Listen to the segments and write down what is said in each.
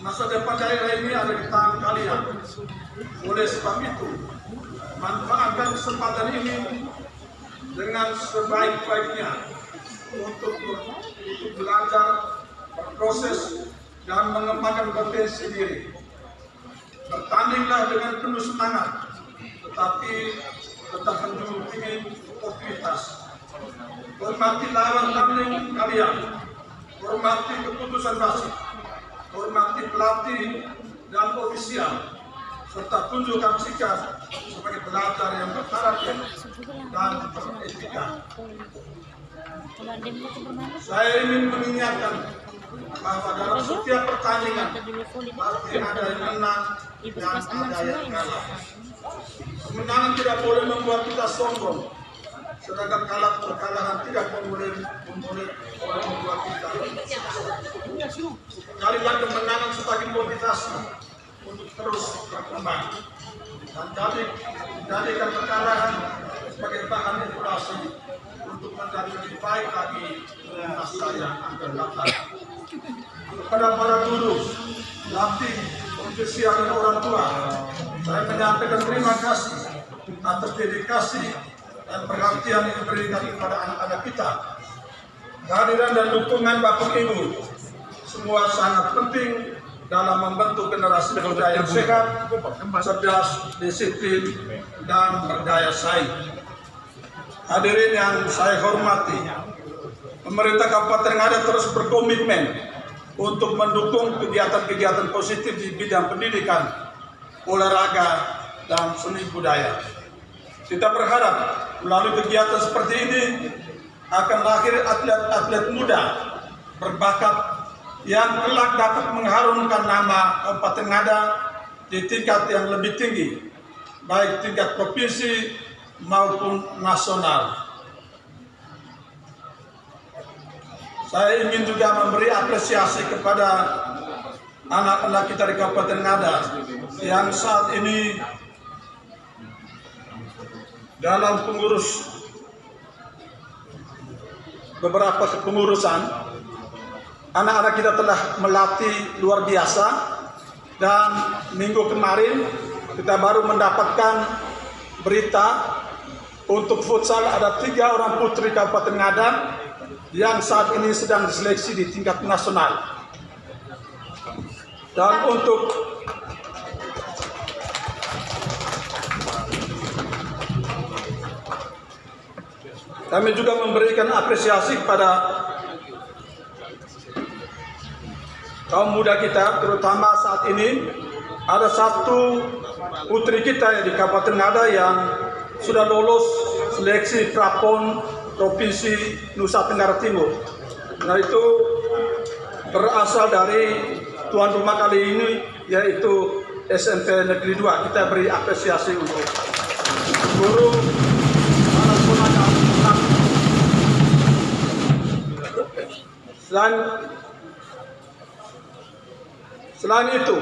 Masa depan daerah ini ada di tangan kalian. Oleh sebab itu, manfaatkan kesempatan ini dengan sebaik-baiknya untuk belajar, berproses, dan mengembangkan potensi diri. Bertandinglah dengan penuh semangat, tetapi tetap menjunjung tinggi sportivitas. Hormati lawan tanding kalian, hormati keputusan wasit, hormati pelatih dan ofisial, serta tunjukkan sikap sebagai pelajar yang berkarakter dan beretika. Saya ingin mengingatkan bahwa dalam setiap pertandingan pasti ada yang menang dan ada yang kalah. Kemenangan tidak boleh membuat kita sombong, sedangkan kekalahan tidak boleh membuat kita carilah kemenangan sebagai motivasi untuk terus berkembang, dan jadikan kekalahan sebagai bahan evaluasi untuk menjadi lebih baik lagi di masa yang akan datang. Kepada para guru, pelatih, ofisial dan orang tua, saya menyampaikan terima kasih atas dedikasi dan perhatian yang diberikan kepada anak-anak kita. Kehadiran dan dukungan Bapak Ibu semua sangat penting dalam membentuk generasi muda yang sehat, cerdas, disiplin, dan berdaya saing. Hadirin yang saya hormati, pemerintah Kabupaten Ngada terus berkomitmen untuk mendukung kegiatan-kegiatan positif di bidang pendidikan, olahraga, dan seni budaya. Kita berharap melalui kegiatan seperti ini akan lahir atlet-atlet muda berbakat yang kelak dapat mengharumkan nama Kabupaten Ngada di tingkat yang lebih tinggi, baik tingkat provinsi maupun nasional. Saya ingin juga memberi apresiasi kepada anak-anak kita di Kabupaten Ngada yang saat ini dalam pengurus beberapa kepengurusan. Anak-anak kita telah melatih luar biasa, dan minggu kemarin kita baru mendapatkan berita untuk futsal ada 3 orang putri Kabupaten Ngada yang saat ini sedang diseleksi di tingkat nasional. Dan untuk kami juga memberikan apresiasi kepada kaum muda kita, terutama saat ini ada 1 putri kita di Kabupaten Ngada yang sudah lolos seleksi Prapon Provinsi Nusa Tenggara Timur. Nah, itu berasal dari tuan rumah kali ini, yaitu SMP Negeri 2. Kita beri apresiasi untuk guru anak sekolah. Selain itu,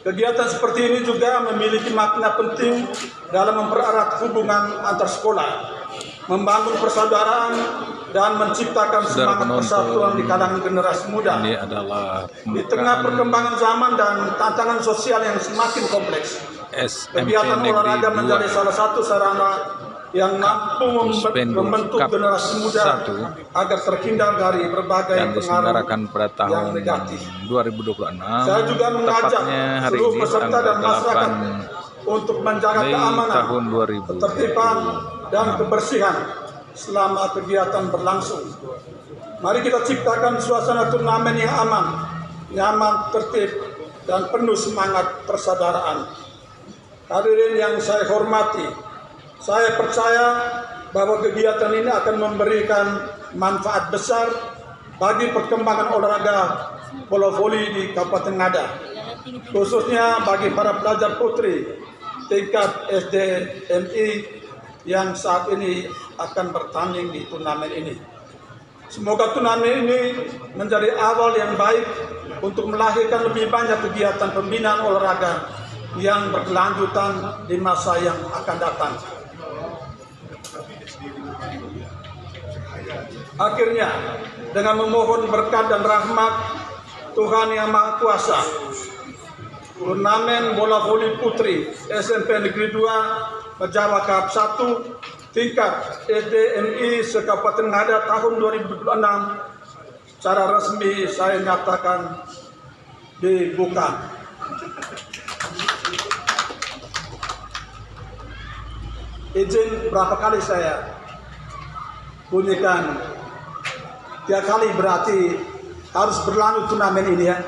kegiatan seperti ini juga memiliki makna penting dalam mempererat hubungan antar sekolah, membangun persaudaraan, dan menciptakan semangat persatuan di kalangan generasi muda. Ini adalah di tengah perkembangan zaman dan tantangan sosial yang semakin kompleks, kegiatan olahraga menjadi salah satu sarana yang mampu membentuk generasi muda agar terhindar dari berbagai pengaruh pada tahun yang negatif. 2026. Saya juga mengajak seluruh peserta dan masyarakat untuk menjaga keamanan, tahun 2020. ketertiban, dan kebersihan selama kegiatan berlangsung. Mari kita ciptakan suasana turnamen yang aman, nyaman, tertib, dan penuh semangat persaudaraan. Hadirin yang saya hormati, saya percaya bahwa kegiatan ini akan memberikan manfaat besar bagi perkembangan olahraga bola voli di Kabupaten Ngada, khususnya bagi para pelajar putri tingkat SDMI yang saat ini akan bertanding di turnamen ini. Semoga turnamen ini menjadi awal yang baik untuk melahirkan lebih banyak kegiatan pembinaan olahraga yang berkelanjutan di masa yang akan datang. Akhirnya, dengan memohon berkat dan rahmat Tuhan Yang Maha Kuasa, Turnamen bola voli putri SMP Negeri 2 Bajawa Cup 1 tingkat SDMI Sekabupaten Ngada tahun 2026 secara resmi saya nyatakan dibuka. Izin berapa kali saya bunyikan? 3 kali berarti harus berlanjut turnamen ini ya.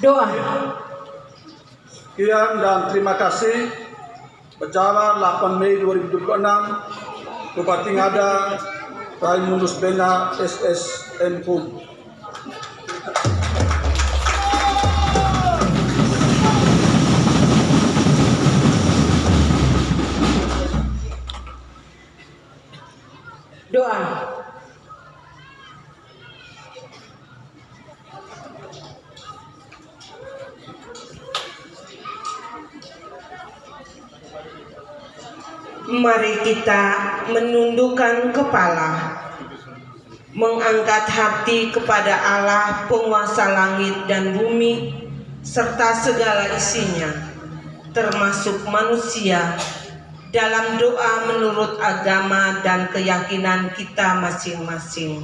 Doa. Sekian dan terima kasih. Bajawa 8 Mei 2026 Bupati Ngada Raimunus Bena SSN Kum. Doa. Mari kita menundukkan kepala, mengangkat hati kepada Allah penguasa langit dan bumi serta segala isinya, termasuk manusia, dalam doa menurut agama dan keyakinan kita masing-masing.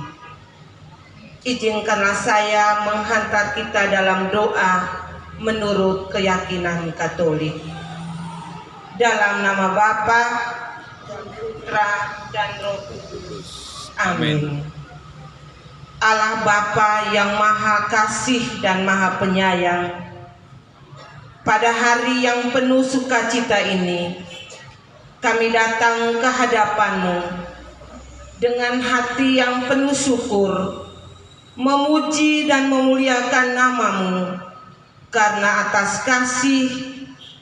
Izinkanlah saya menghantar kita dalam doa menurut keyakinan Katolik. Dalam nama Bapa, Putra, dan Roh Kudus. Amin. Allah Bapa yang Maha Kasih dan Maha Penyayang, pada hari yang penuh sukacita ini, kami datang ke hadapan-Mu dengan hati yang penuh syukur, memuji dan memuliakan nama-Mu, karena atas kasih,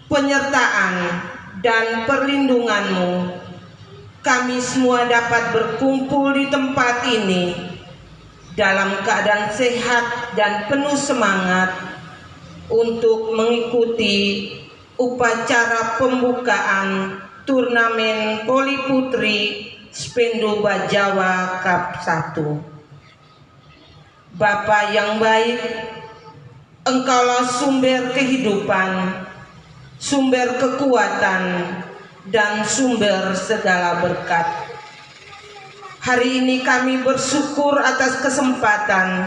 penyertaan, dan perlindungan-Mu, kami semua dapat berkumpul di tempat ini dalam keadaan sehat dan penuh semangat untuk mengikuti upacara pembukaan turnamen voli putri Spendo Bajawa Cup 1. Bapa yang baik, Engkaulah sumber kehidupan, sumber kekuatan, dan sumber segala berkat. Hari ini kami bersyukur atas kesempatan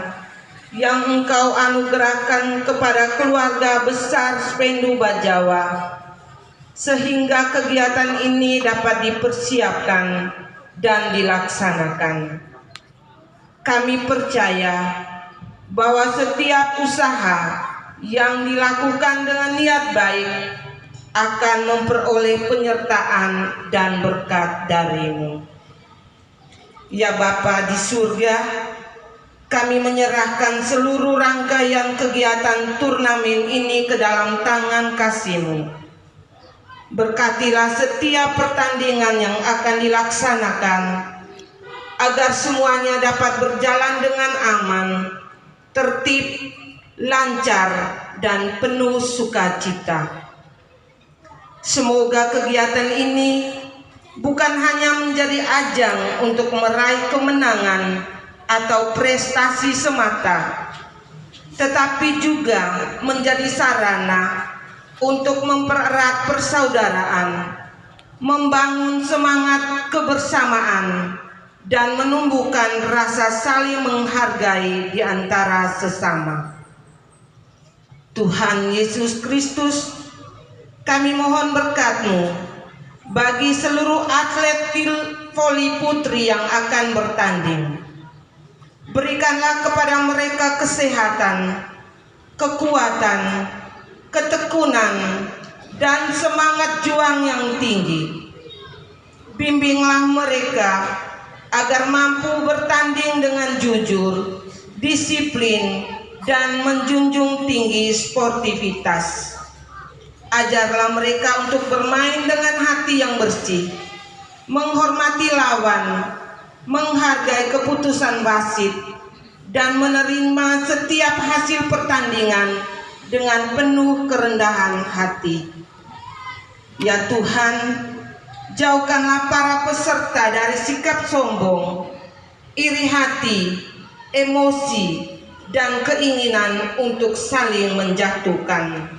yang Engkau anugerahkan kepada keluarga besar Spendo Bajawa, sehingga kegiatan ini dapat dipersiapkan dan dilaksanakan. Kami percaya bahwa setiap usaha yang dilakukan dengan niat baik akan memperoleh penyertaan dan berkat dari-Mu. Ya Bapa di surga, kami menyerahkan seluruh rangkaian kegiatan turnamen ini ke dalam tangan kasih-Mu. Berkatilah setiap pertandingan yang akan dilaksanakan, agar semuanya dapat berjalan dengan aman, tertib, lancar, dan penuh sukacita. Semoga kegiatan ini bukan hanya menjadi ajang untuk meraih kemenangan atau prestasi semata, tetapi juga menjadi sarana untuk mempererat persaudaraan, membangun semangat kebersamaan, dan menumbuhkan rasa saling menghargai di antara sesama. Tuhan Yesus Kristus, kami mohon berkat-Mu bagi seluruh atlet voli putri yang akan bertanding. Berikanlah kepada mereka kesehatan, kekuatan, ketekunan, dan semangat juang yang tinggi. Bimbinglah mereka agar mampu bertanding dengan jujur, disiplin, dan menjunjung tinggi sportivitas. Ajarlah mereka untuk bermain dengan hati yang bersih, menghormati lawan, menghargai keputusan wasit, dan menerima setiap hasil pertandingan dengan penuh kerendahan hati. Ya Tuhan, jauhkanlah para peserta dari sikap sombong, iri hati, emosi, dan keinginan untuk saling menjatuhkan.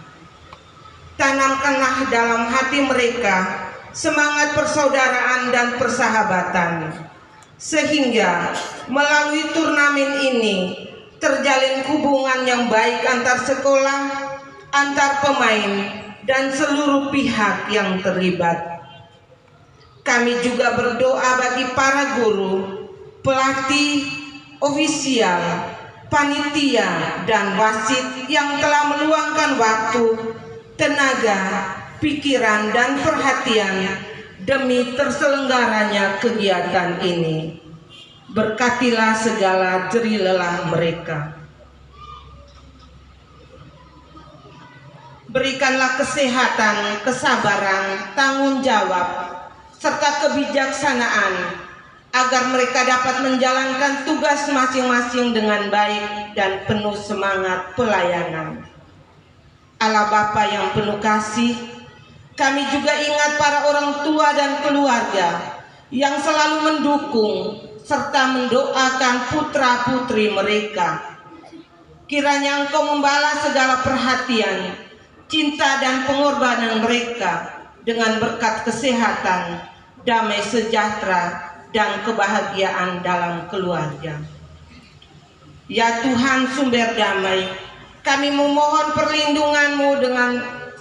Tanamkanlah dalam hati mereka semangat persaudaraan dan persahabatan, sehingga melalui turnamen ini terjalin hubungan yang baik antar sekolah, antar pemain, dan seluruh pihak yang terlibat. Kami juga berdoa bagi para guru, pelatih, ofisial, panitia, dan wasit yang telah meluangkan waktu, tenaga, pikiran, dan perhatian demi terselenggaranya kegiatan ini. Berkatilah segala jerih-lelah mereka. Berikanlah kesehatan, kesabaran, tanggung jawab, serta kebijaksanaan agar mereka dapat menjalankan tugas masing-masing dengan baik dan penuh semangat pelayanan. Allah Bapa yang penuh kasih, kami juga ingat para orang tua dan keluarga yang selalu mendukung serta mendoakan putra-putri mereka. Kiranya Engkau membalas segala perhatian, cinta, dan pengorbanan mereka dengan berkat kesehatan, damai sejahtera, dan kebahagiaan dalam keluarga. Ya Tuhan sumber damai, kami memohon perlindungan-Mu dengan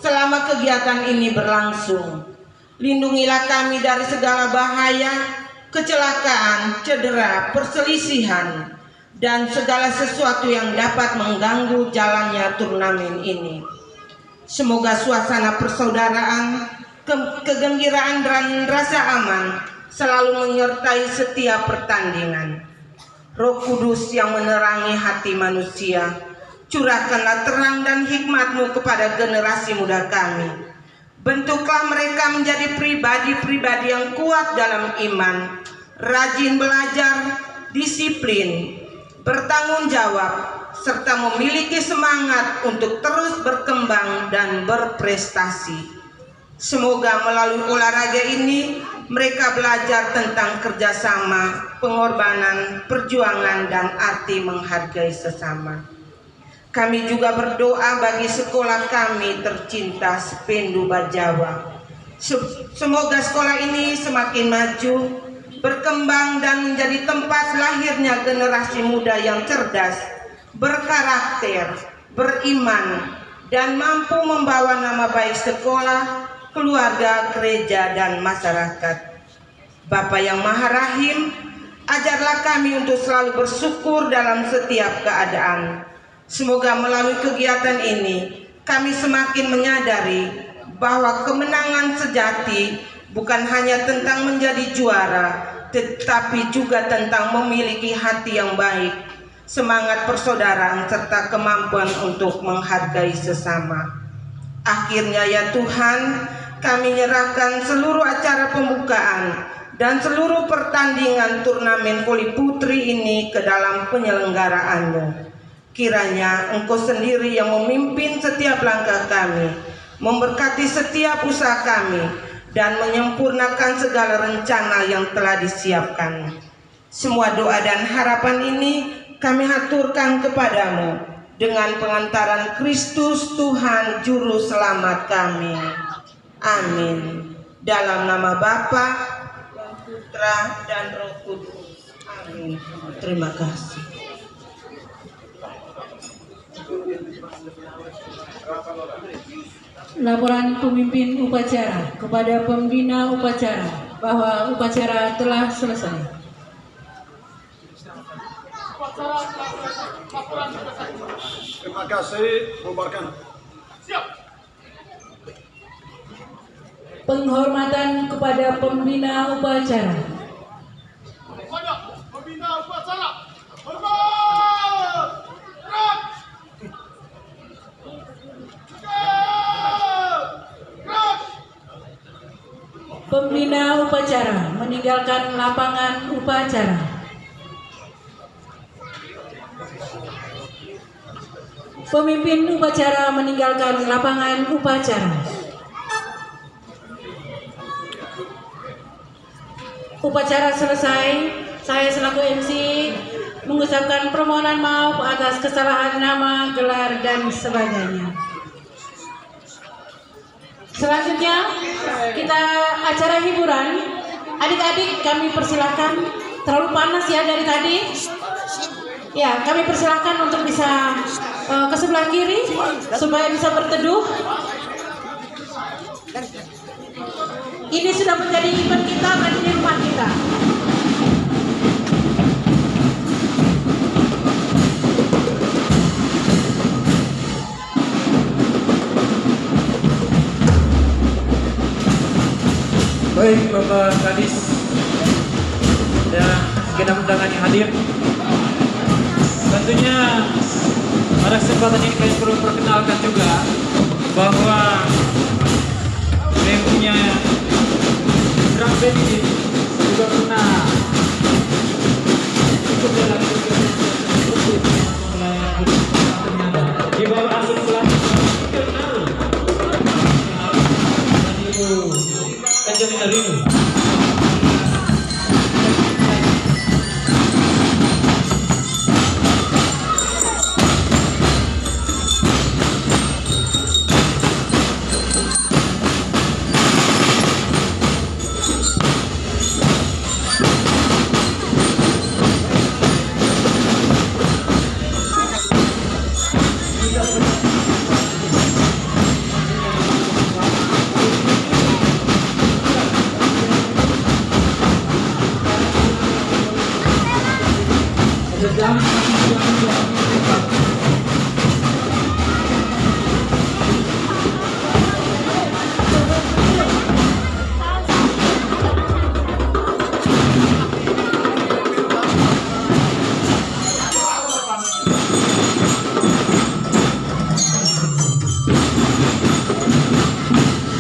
selama kegiatan ini berlangsung. Lindungilah kami dari segala bahaya, kecelakaan, cedera, perselisihan, dan segala sesuatu yang dapat mengganggu jalannya turnamen ini. Semoga suasana persaudaraan, kegembiraan, dan rasa aman selalu menyertai setiap pertandingan. Roh Kudus yang menerangi hati manusia, curahkanlah terang dan hikmat-Mu kepada generasi muda kami. Bentuklah mereka menjadi pribadi-pribadi yang kuat dalam iman, rajin belajar, disiplin, bertanggung jawab, serta memiliki semangat untuk terus berkembang dan berprestasi. Semoga melalui olahraga ini mereka belajar tentang kerjasama, pengorbanan, perjuangan, dan arti menghargai sesama. Kami juga berdoa bagi sekolah kami tercinta Sependu Bajawa. Semoga sekolah ini semakin maju, berkembang, dan menjadi tempat lahirnya generasi muda yang cerdas, berkarakter, beriman, dan mampu membawa nama baik sekolah, keluarga, gereja, dan masyarakat. Bapa yang Maha Rahim, ajarlah kami untuk selalu bersyukur dalam setiap keadaan. Semoga melalui kegiatan ini kami semakin menyadari bahwa kemenangan sejati bukan hanya tentang menjadi juara, tetapi juga tentang memiliki hati yang baik, semangat persaudaraan, serta kemampuan untuk menghargai sesama. Akhirnya ya Tuhan, kami menyerahkan seluruh acara pembukaan dan seluruh pertandingan turnamen voli putri ini ke dalam penyelenggaraanmu. Kiranya Engkau sendiri yang memimpin setiap langkah kami, memberkati setiap usaha kami, dan menyempurnakan segala rencana yang telah disiapkan. Semua doa dan harapan ini kami haturkan kepadamu dengan pengantaran Kristus Tuhan Juru Selamat kami. Amin. Dalam nama Bapa dan Putra dan Roh Kudus. Amin. Terima kasih. Laporan pemimpin upacara kepada pembina upacara bahwa upacara telah selesai. Terima kasih, bubarkan. Siap. Penghormatan kepada pembina upacara. Kepada pembina upacara, hormat! Gerak! Gerak! Pembina upacara meninggalkan lapangan upacara. Pemimpin upacara meninggalkan lapangan upacara. Upacara selesai. Saya selaku MC mengucapkan permohonan maaf atas kesalahan nama, gelar, dan sebagainya. Selanjutnya kita acara hiburan. Adik-adik kami persilakan. Terlalu panas ya dari tadi. Ya, kami persilakan untuk bisa ke sebelah kiri supaya bisa berteduh. Ini sudah menjadi event kita dan di rumah kita. Baik Bapak Kadis dan segenap undangan yang hadir, tentunya pada kesempatan ini kami perlu perkenalkan juga bahwa yang punya drum band ini juga pernah ikut dalam di bawah asuh pelatih dan Ibu Angelina Rinu.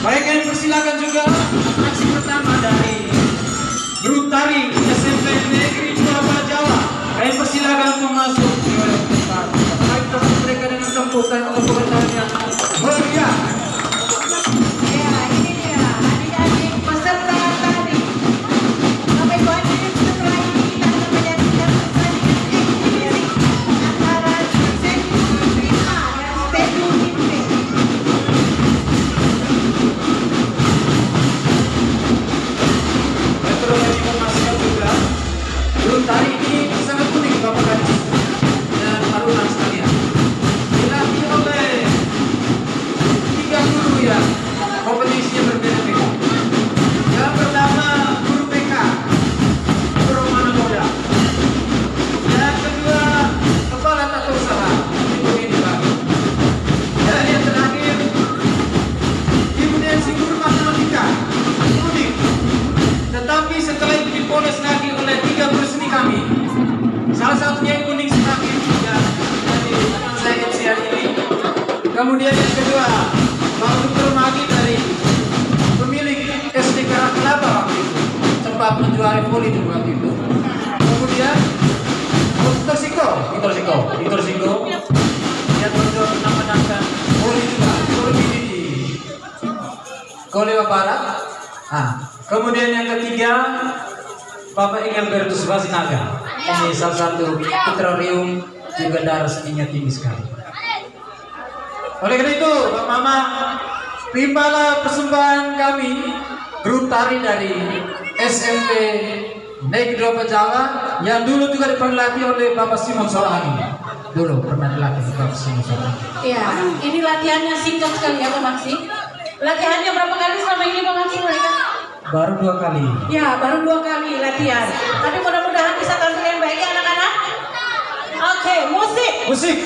Baik, kami persilakan juga atraksi pertama dari grup tari SMP Negeri 2 Jawa. Kami persilakan untuk masuk di tempat. Baik, mereka dengan tempukan untuk tarian yang meriah. Ya, ini dia adik-adik peserta tari. Kami wajib setelah ini kita akan menyaksikan pertandingan eksibisi antara Setu Prima dan Setu Himpe. Dan perlu kami informasikan juga, grup tari ini sangat unik Bapak Kadis dan Taruna sekalian. Dilatih oleh 3 guru yang kompetisinya berbeda-beda. Yang pertama guru PK, Guru Mana Moda. Yang kedua kepala tata usaha, Ibu Ini Bagi. Dan yang terakhir Ibu Nancy, guru matematika. Unik. Tetapi setelah itu dipoles lagi oleh 3 guru seni kami. Salah satunya yang unik sekali ya, dari saya MC hari ini. Kemudian yang kedua, Pak Dr. Magi dari pemilik SD Karang Kelapa waktu itu, sempat menjuari voli juga waktu itu. Kemudian Dr. Siko yang pernah menangkan voli juga, voli di Kolewa Barat. Nah, kemudian yang ketiga Bapak Ingilbertus Basinaga. Ini salah satu putra riung juga darah seninya tinggi sekali. Oleh karena itu, Pak Mama, terimalah persembahan kami grup tari dari SMP Negeri 2 Jawa yang dulu juga diperlatih oleh Bapak Simon Solani. Dulu pernah dilatih Bapak Simon Solani. Ya, ini latihannya singkat sekali ya Pak Maksi. Latihannya berapa kali selama ini Pak Maksi mereka? Baru 2 kali. Ya, baru 2 kali latihan. Tapi mudah-mudahan bisa tampil yang baik ya anak-anak. Oke, musik. Musik.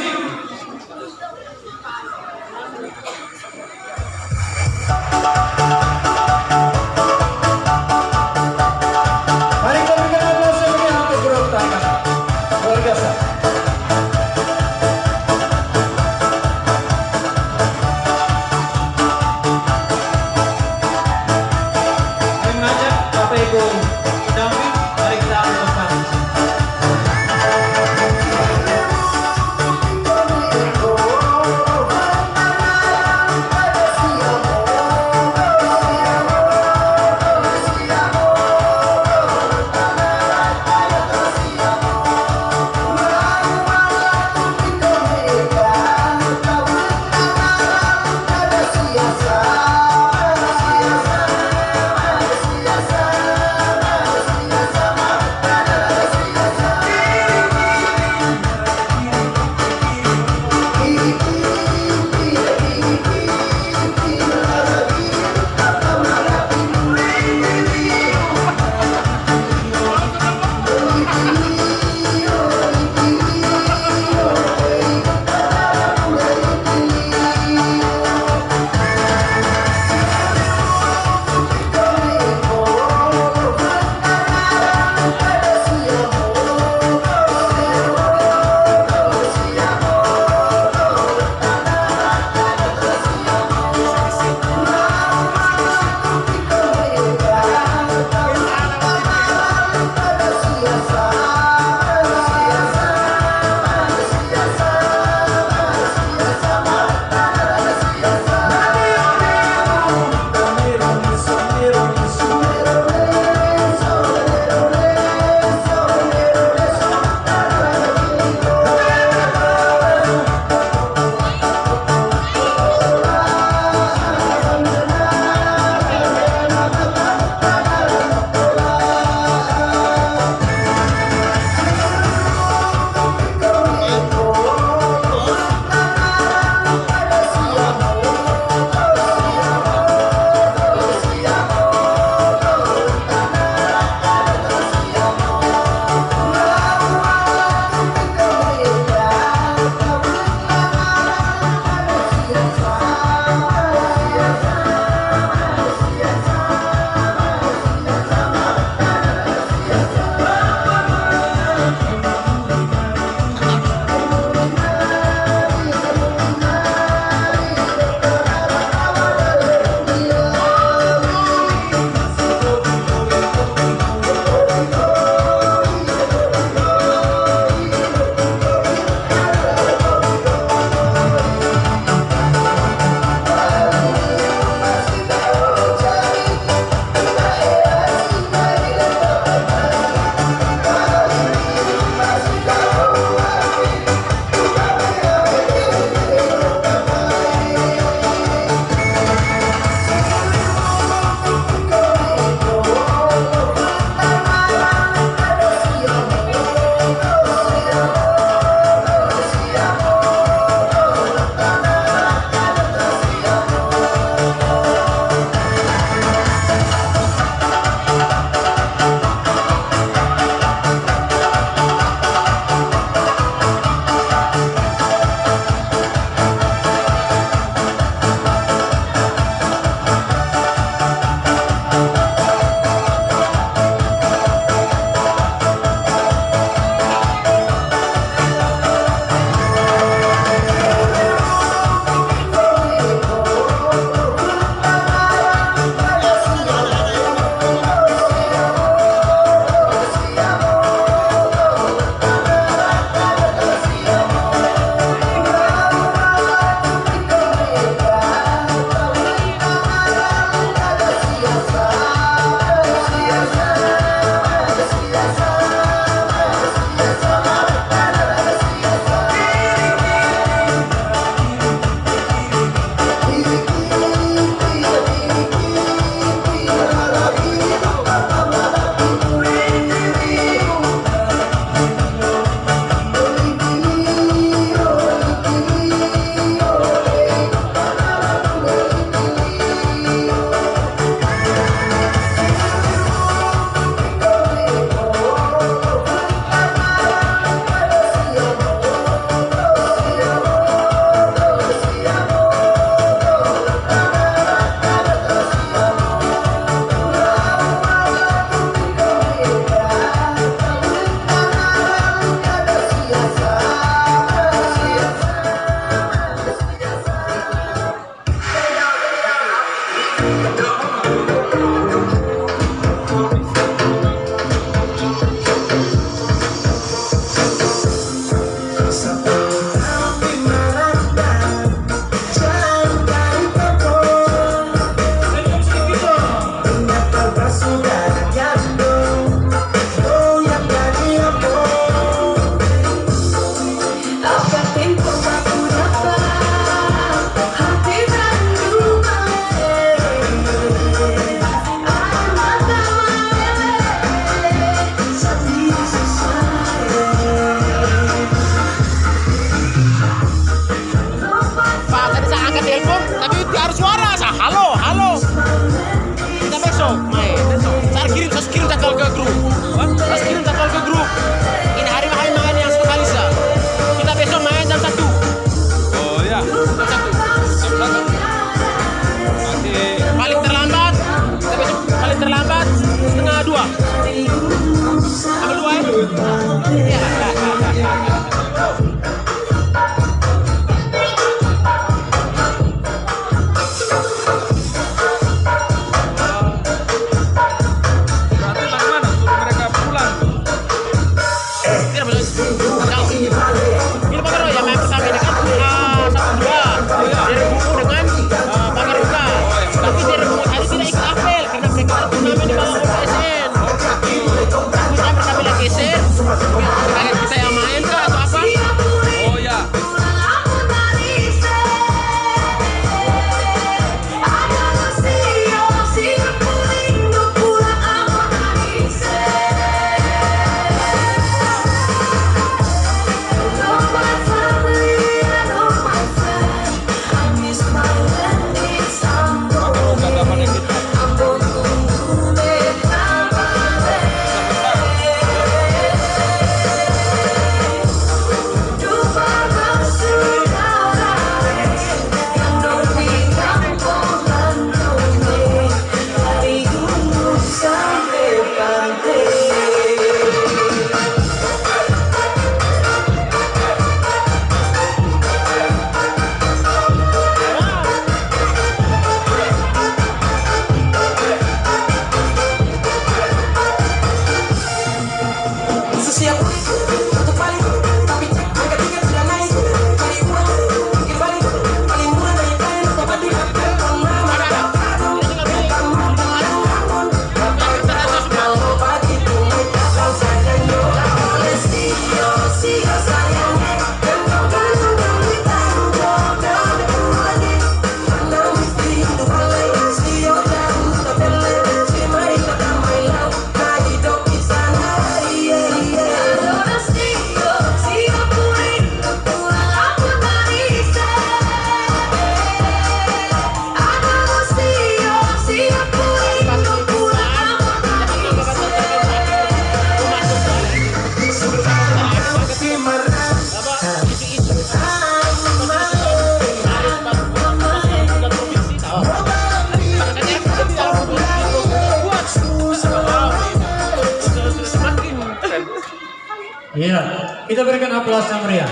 Iya, kita berikan aplaus yang meriah.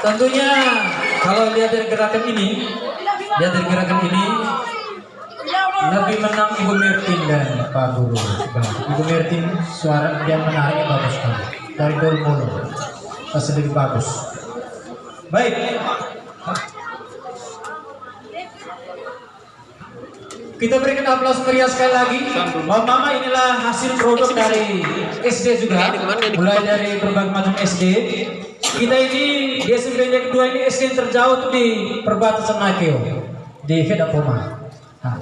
Tentunya kalau lihat dari gerakan ini, lebih menang Ibu Mirtin dan Pak Guru. Ibu Mirtin suara dia menariknya bagus sekali. Dari dulu pasti lebih bagus. Baik. Kita berikan aplaus meriah sekali lagi. Mama, inilah hasil produk dari SD juga. Mulai dari berbagai macam SD. Kita ini di SMP yang kedua ini SD yang terjauh di perbatasan Nakeo di Hedapoma. Nah,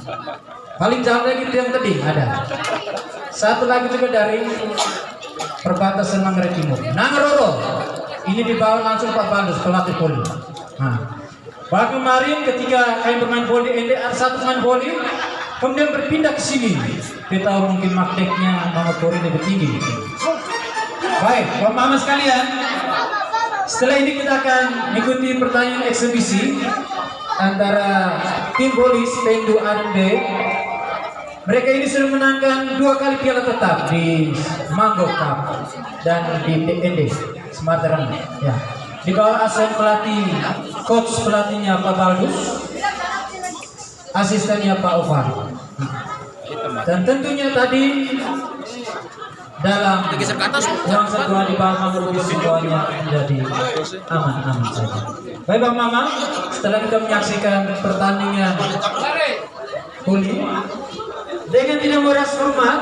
paling jauh lagi itu yang tadi ada. Satu lagi juga dari perbatasan Manggarai Timur. Nangroro. Ini dibawa langsung Pak Balus pelatih voli. Nah, bahkan kemarin ketika kami bermain voli NDR satu main voli, kemudian berpindah ke sini. Kita tahu mungkin magnetiknya Mama Tori lebih tinggi. Baik, Bapak Mama sekalian, setelah ini kita akan mengikuti pertanyaan eksebisi antara tim voli Spendu A dan B. Mereka ini sudah menangkan 2 kali piala tetap di Mango Cup dan di DND Sumatera. Ya. Di bawah asuhan pelatih, coach pelatihnya Pak Baldus. asistennya Pak Ovar. Dan tentunya tadi dalam nuansa doa di Pak Mama semuanya menjadi aman-aman saja. Baik Bang Mama, setelah kita menyaksikan pertandingan voli dengan tidak meras hormat,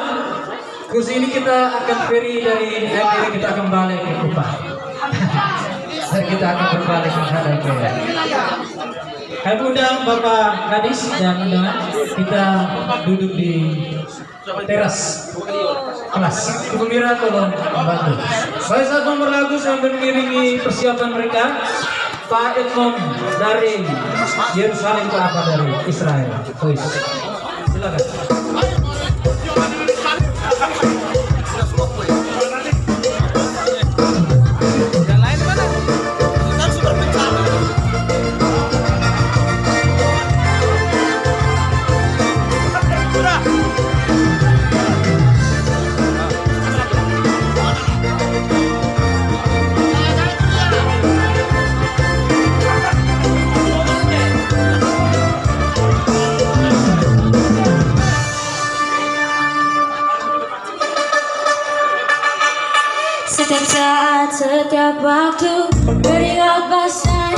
kursi ini kita akan beri dari diri kita kembali ke Kupang. Dan kita akan kembali menghadap ke kami undang Bapak Kadis dan undangan, kita duduk di teras kelas. Ibu Mira tolong membantu. Baik, saat nomor lagu sambil mengiringi persiapan mereka, Pak Edmond dari Yerusalem, Pak apa dari Israel. Please. Silakan. Setiap saat, setiap waktu, beringat bahasa